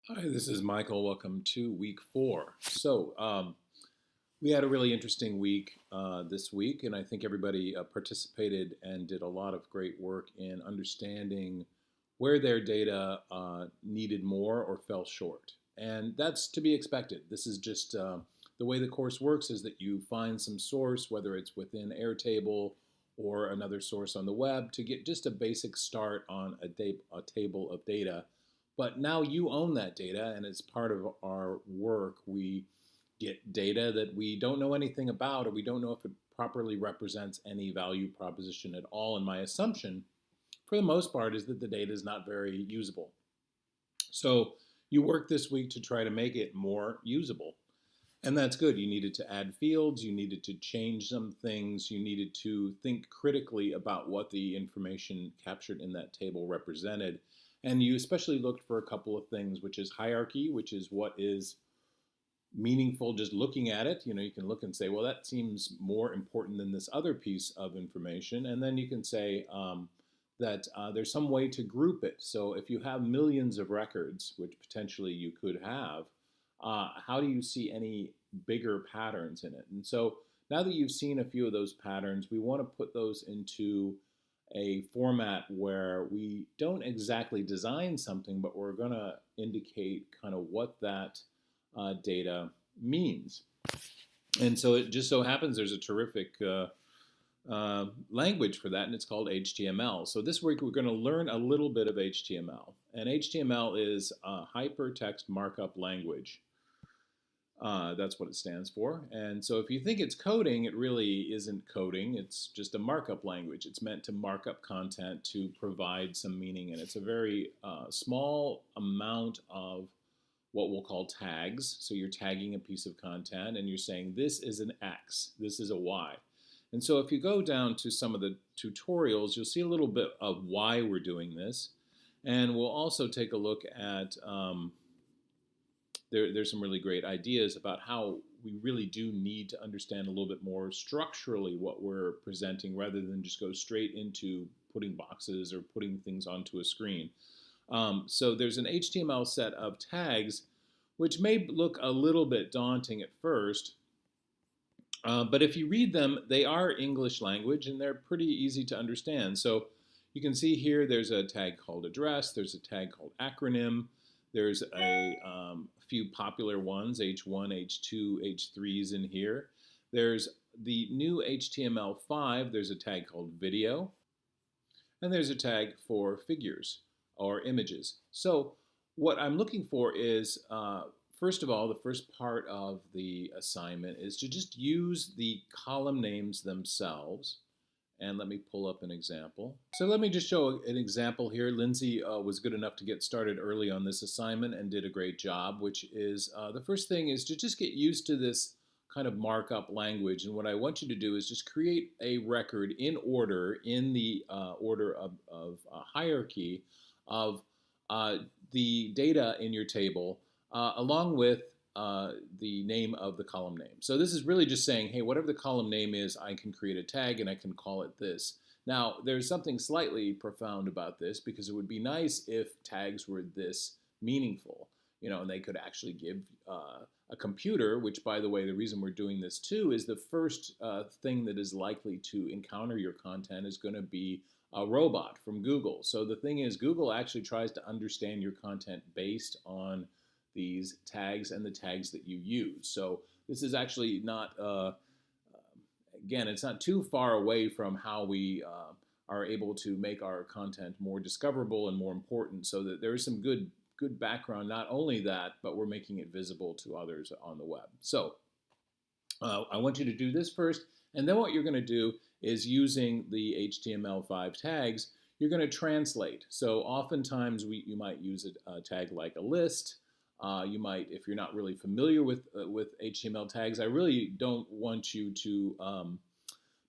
Hi, this is Michael. Welcome to week 4. We had a really interesting week this week, and I think everybody participated and did a lot of great work in understanding where their data needed more or fell short. And that's to be expected. This is just the way the course works is that you find some source, whether it's within Airtable or another source on the web, to get just a basic start on a table of data, but now you own that data, and as part of our work, we get data that we don't know anything about, or we don't know if it properly represents any value proposition at all. And my assumption, for the most part, is that the data is not very usable. So you work this week to try to make it more usable. And that's good. You needed to add fields, you needed to change some things, you needed to think critically about what the information captured in that table represented. And you especially looked for a couple of things, which is hierarchy, which is what is meaningful just looking at it. You can look and say, well, that seems more important than this other piece of information. And then you can say that there's some way to group it. So if you have millions of records, which potentially you could have, how do you see any bigger patterns in it? And so now that you've seen a few of those patterns, we want to put those into a format where we don't exactly design something, but we're going to indicate kind of what that data means. And so it just so happens there's a terrific language for that, and it's called HTML. So this week we're going to learn a little bit of HTML. And HTML is a hypertext markup language. That's what it stands for. And so if you think it's coding, it really isn't coding. It's just a markup language. It's meant to mark up content to provide some meaning. And it's a very small amount of what we'll call tags. So you're tagging a piece of content and you're saying this is an X, this is a Y. And so if you go down to some of the tutorials, you'll see a little bit of why we're doing this. And we'll also take a look at there's some really great ideas about how we really do need to understand a little bit more structurally what we're presenting rather than just go straight into putting boxes or putting things onto a screen. So there's an HTML set of tags which may look a little bit daunting at first, but if you read them, they are English language and they're pretty easy to understand. So you can see here there's a tag called address, there's a tag called acronym, there's a few popular ones, H1, H2, H3s in here. There's the new HTML5, there's a tag called video, and there's a tag for figures or images. So what I'm looking for is, first of all, the first part of the assignment is to just use the column names themselves. And let me pull up an example. So let me just show an example here. Lindsay was good enough to get started early on this assignment and did a great job, which is the first thing is to just get used to this kind of markup language. And what I want you to do is just create a record in order, in the order of hierarchy of the data in your table, along with the name of the column name. So this is really just saying, hey, whatever the column name is, I can create a tag and I can call it this. Now, there's something slightly profound about this because it would be nice if tags were this meaningful, and they could actually give a computer, which, by the way, the reason we're doing this too is the first thing that is likely to encounter your content is going to be a robot from Google. So the thing is, Google actually tries to understand your content based on these tags and the tags that you use. So this is actually not, again, it's not too far away from how we are able to make our content more discoverable and more important, so that there is some good background. Not only that, but we're making it visible to others on the web. So I want you to do this first, and then what you're going to do is, using the HTML5 tags, you're going to translate. So oftentimes you might use a tag like a list. You might, if you're not really familiar with HTML tags, I really don't want you to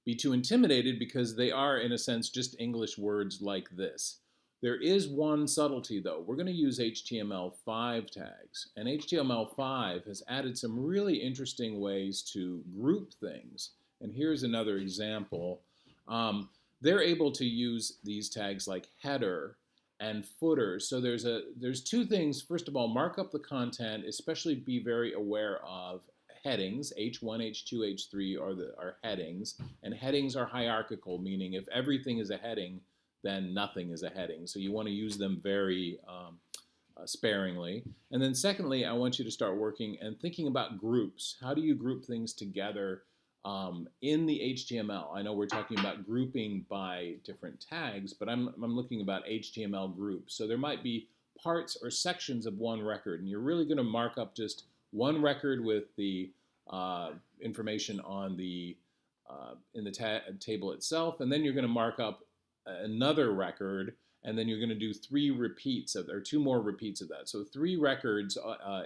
be too intimidated because they are, in a sense, just English words like this. There is one subtlety, though. We're going to use HTML5 tags, and HTML5 has added some really interesting ways to group things. And here's another example. They're able to use these tags like header and footers. So there's two things. First of all, mark up the content, especially be very aware of headings. H1, H2, H3 are headings, and headings are hierarchical, meaning if everything is a heading, then nothing is a heading. So you want to use them very sparingly. And then secondly, I want you to start working and thinking about groups. How do you group things together in the HTML? I know we're talking about grouping by different tags, but I'm looking about HTML groups. So there might be parts or sections of one record, and you're really going to mark up just one record with the information on the in the table itself, and then you're going to mark up another record, and then you're going to do three repeats of, or two more repeats of that. So three records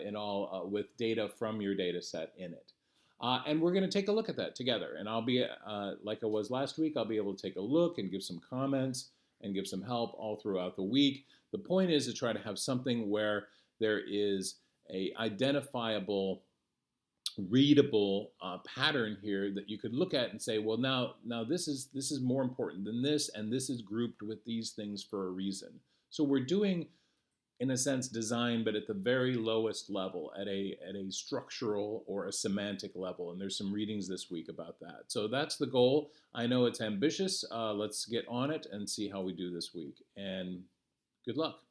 in all with data from your data set in it. And we're going to take a look at that together. And I'll be, like I was last week, I'll be able to take a look and give some comments and give some help all throughout the week. The point is to try to have something where there is a identifiable, readable pattern here that you could look at and say, well, now this is more important than this, and this is grouped with these things for a reason. So we're doing, in a sense, design, but at the very lowest level, at a structural or a semantic level. And there's some readings this week about that. So that's the goal. I know it's ambitious. Let's get on it and see how we do this week. And good luck.